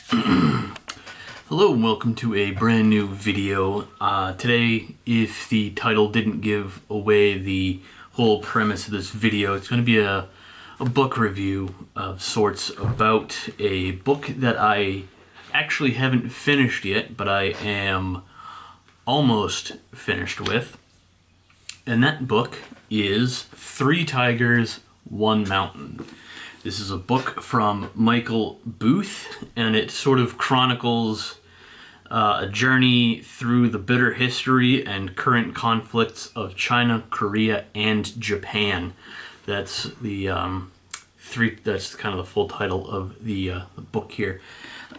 Hello and welcome to a brand new video. Today, if the title didn't give away the whole premise of this video, it's going to be a book review of sorts about a book that I actually haven't finished yet, but I am almost finished with. And that book is Three Tigers, One Mountain. This is a book from Michael Booth, and it sort of chronicles a journey through the bitter history and current conflicts of China, Korea, and Japan. That's the That's kind of the full title of the book here.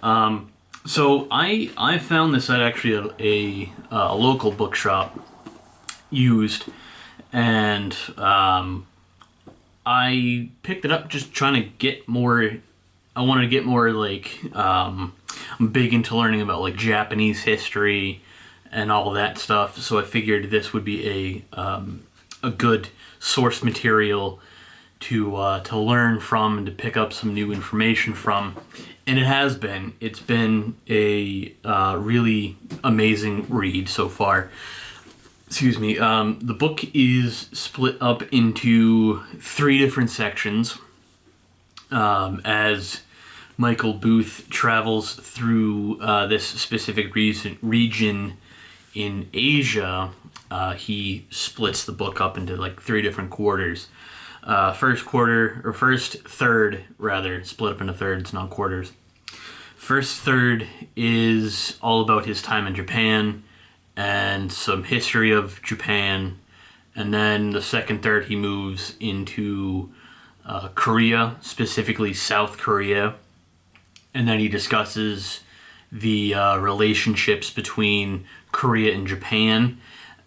So I found this at actually a local bookshop used, and I picked it up just trying to get more. I wanted to get more I'm big into learning about like Japanese history and all that stuff. So I figured this would be a good source material to learn from and to pick up some new information from. And it has been. It's been a really amazing read so far. Excuse me. The book is split up into three different sections. As Michael Booth travels through this specific region in Asia, he splits the book up into like three different quarters. First third, split up into thirds, not quarters. First third is all about his time in Japan and some history of Japan, and then the second third he moves into Korea, specifically South Korea, and then he discusses the relationships between Korea and Japan,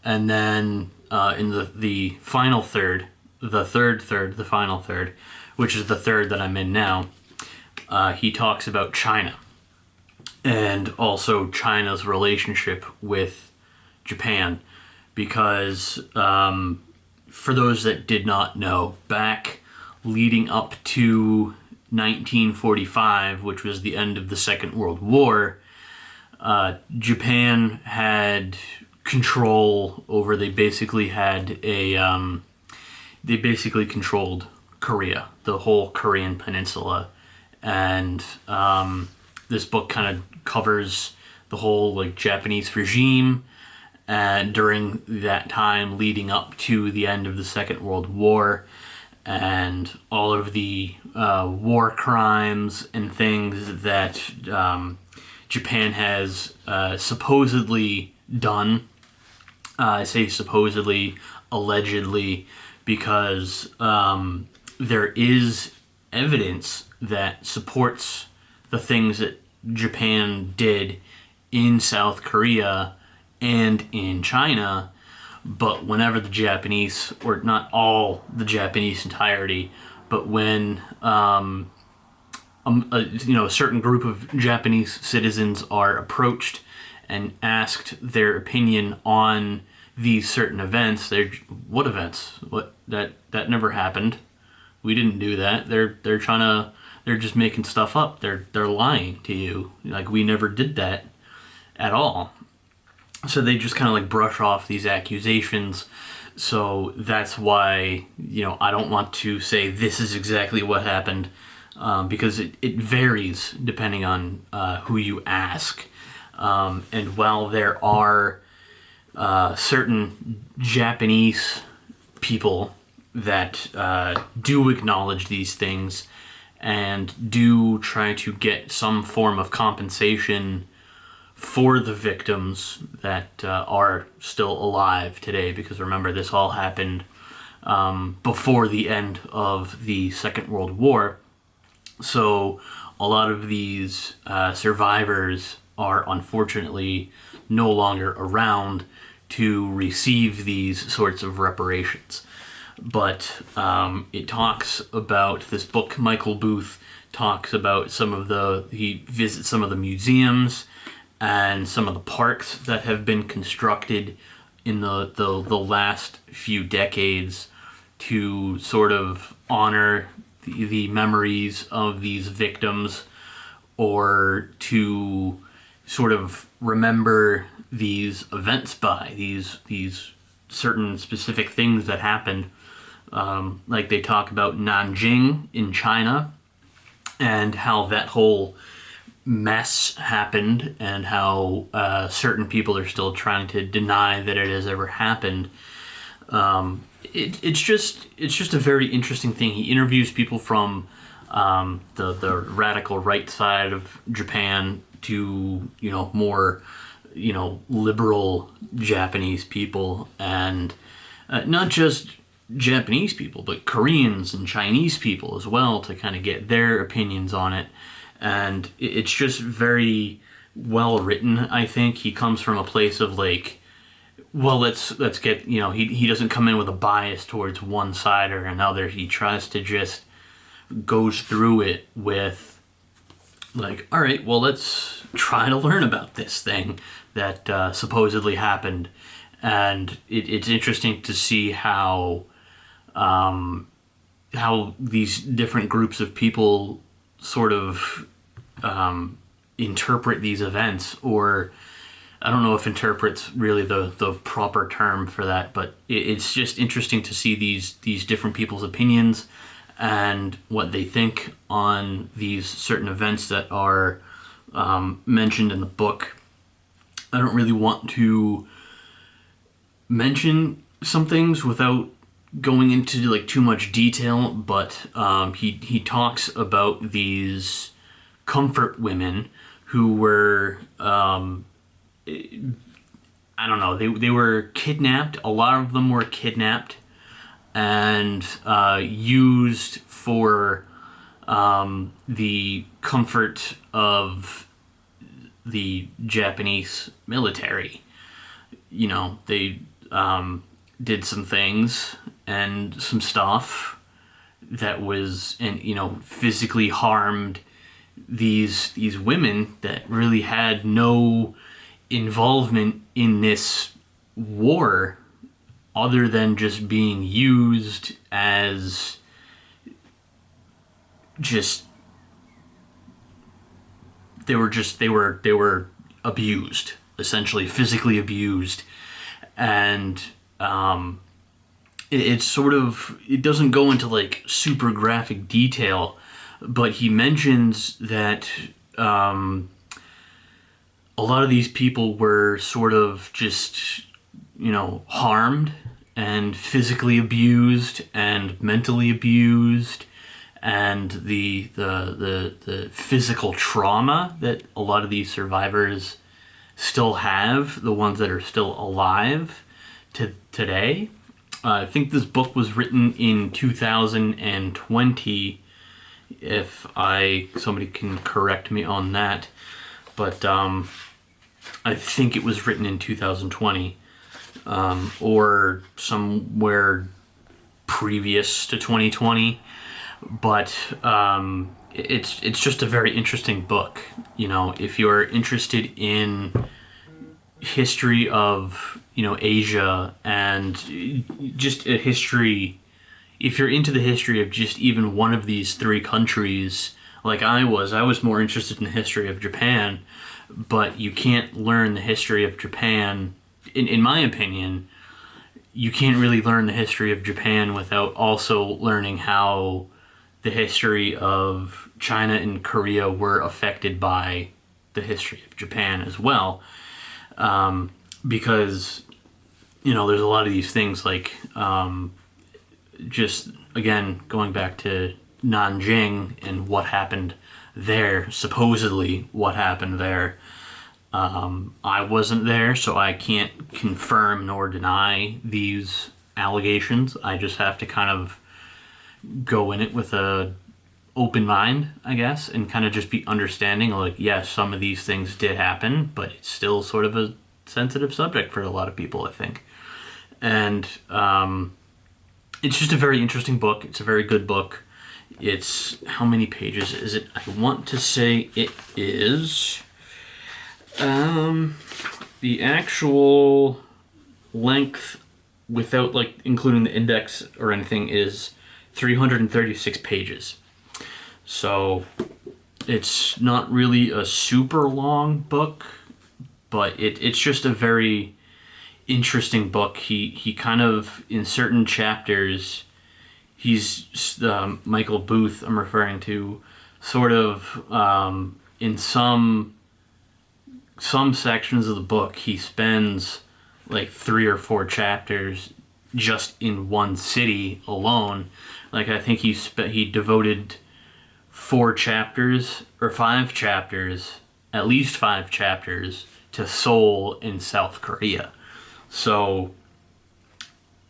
and then in the final third, the final third, which is the third that I'm in now, he talks about China, and also China's relationship with Japan, because for those that did not know, back leading up to 1945, which was the end of the Second World War, Japan had control over. They basically controlled Korea, the whole Korean peninsula, and this book kind of covers the whole like Japanese regime during that time leading up to the end of the Second World War, and all of the war crimes and things that Japan has supposedly done. I say supposedly, allegedly, because there is evidence that supports the things that Japan did in South Korea and in China. But whenever the Japanese, or not all the Japanese entirety, but when a certain group of Japanese citizens are approached and asked their opinion on these certain events, what events? What that never happened. We didn't do that. They're just making stuff up. They're lying to you. Like, we never did that at all. So they just kind of like brush off these accusations. So that's why, I don't want to say this is exactly what happened, because it varies depending on who you ask. And while there are certain Japanese people that do acknowledge these things and do try to get some form of compensation for the victims that are still alive today, because remember, this all happened before the end of the Second World War. So a lot of these survivors are unfortunately no longer around to receive these sorts of reparations. But it talks about, this book, Michael Booth talks about he visits some of the museums and some of the parks that have been constructed in the last few decades to sort of honor the memories of these victims, or to sort of remember these events by, these certain specific things that happened. Like they talk about Nanjing in China and how that whole mess happened, and how certain people are still trying to deny that it has ever happened. It's just a very interesting thing. He interviews people from the radical right side of Japan to more liberal Japanese people, and not just Japanese people, but Koreans and Chinese people as well, to kind of get their opinions on it. And it's just very well written. I think he comes from a place of like, well, let's get, he doesn't come in with a bias towards one side or another. He tries to just goes through it with like, all right, well, let's try to learn about this thing that supposedly happened. And it's interesting to see how these different groups of people sort of interpret these events, or I don't know if interpret's really the proper term for that, but it's just interesting to see these different people's opinions and what they think on these certain events that are mentioned in the book. I don't really want to mention some things without going into like too much detail, but he talks about these comfort women who were I don't know, they were kidnapped. A lot of them were kidnapped and used for the comfort of the Japanese military. They did some things and some stuff that was, and physically harmed these women that really had no involvement in this war other than just being used as just they were abused, essentially physically abused. And it doesn't go into like super graphic detail, but he mentions that a lot of these people were sort of just harmed and physically abused and mentally abused, and the physical trauma that a lot of these survivors still have, the ones that are still alive today. I think this book was written in 2020, if somebody can correct me on that, but I think it was written in 2020, or somewhere previous to 2020, but it's just a very interesting book. If you're interested in history of Asia, and just a history, if you're into the history of just even one of these three countries, like I was more interested in the history of Japan, but you can't learn the history of Japan, in my opinion, you can't really learn the history of Japan without also learning how the history of China and Korea were affected by the history of Japan as well. Because, there's a lot of these things like, just, again, going back to Nanjing and what happened there, supposedly what happened there. I wasn't there, so I can't confirm nor deny these allegations. I just have to kind of go in it with a open mind, I guess, and kind of just be understanding, like, yes, some of these things did happen, but it's still sort of a sensitive subject for a lot of people, I think. And it's just a very interesting book. It's a very good book. It's, how many pages is it? I want to say it is, the actual length, without like including the index or anything, is 336 pages. So It's not really a super long book, but it's just a very interesting book. He kind of, in certain chapters, he's Michael Booth I'm referring to, sort of in some sections of the book he spends like 3 or 4 chapters just in one city alone. Like I think he devoted 4 chapters or 5 chapters, at least 5 chapters, to Seoul in South Korea. So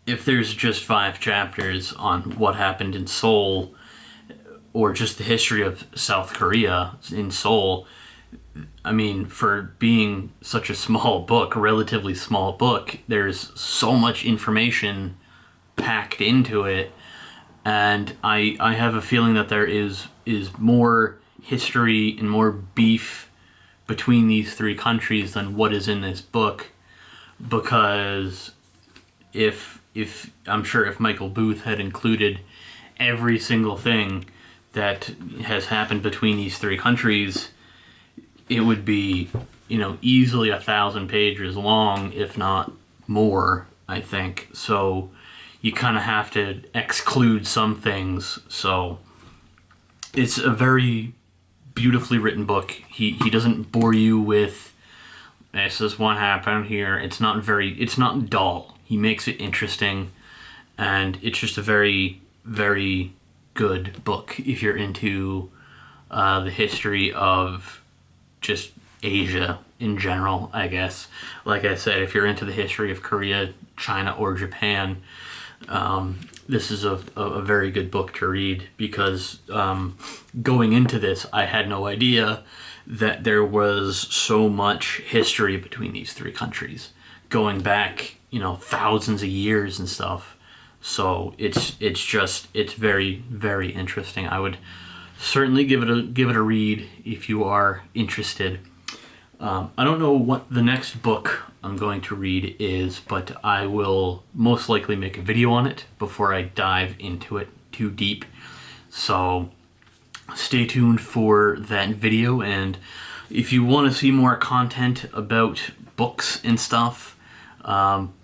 if there's just 5 chapters on what happened in Seoul, or just the history of South Korea in Seoul, I mean, for being such a small book, a relatively small book, there's so much information packed into it, and I have a feeling that there is more history and more beef between these 3 countries than what is in this book, because if I'm sure if Michael Booth had included every single thing that has happened between these 3 countries, it would be, easily 1,000 pages long, if not more, I think. So you kind of have to exclude some things. So it's a very beautifully written book. He doesn't bore you with, this is what happened here. It's not dull. He makes it interesting, and it's just a very, very good book if you're into the history of just Asia in general, I guess. Like I said, if you're into the history of Korea, China, or Japan, this is a very good book to read, because going into this, I had no idea that there was so much history between these 3 countries, going back, thousands of years and stuff. So it's very, very interesting. I would certainly give it a read if you are interested. I don't know what the next book I'm going to read is, but I will most likely make a video on it before I dive into it too deep. So stay tuned for that video, and if you want to see more content about books and stuff,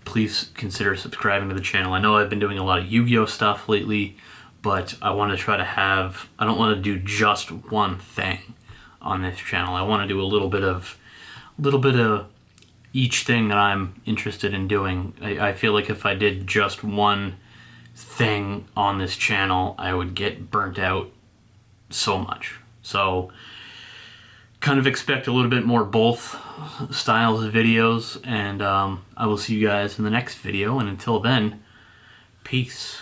please consider subscribing to the channel. I know I've been doing a lot of Yu-Gi-Oh stuff lately, but I want to try to I don't want to do just one thing on this channel. I want to do a little bit of each thing that I'm interested in doing. I feel like if I did just one thing on this channel, I would get burnt out so much. So kind of expect a little bit more both styles of videos, and I will see you guys in the next video, and until then, peace.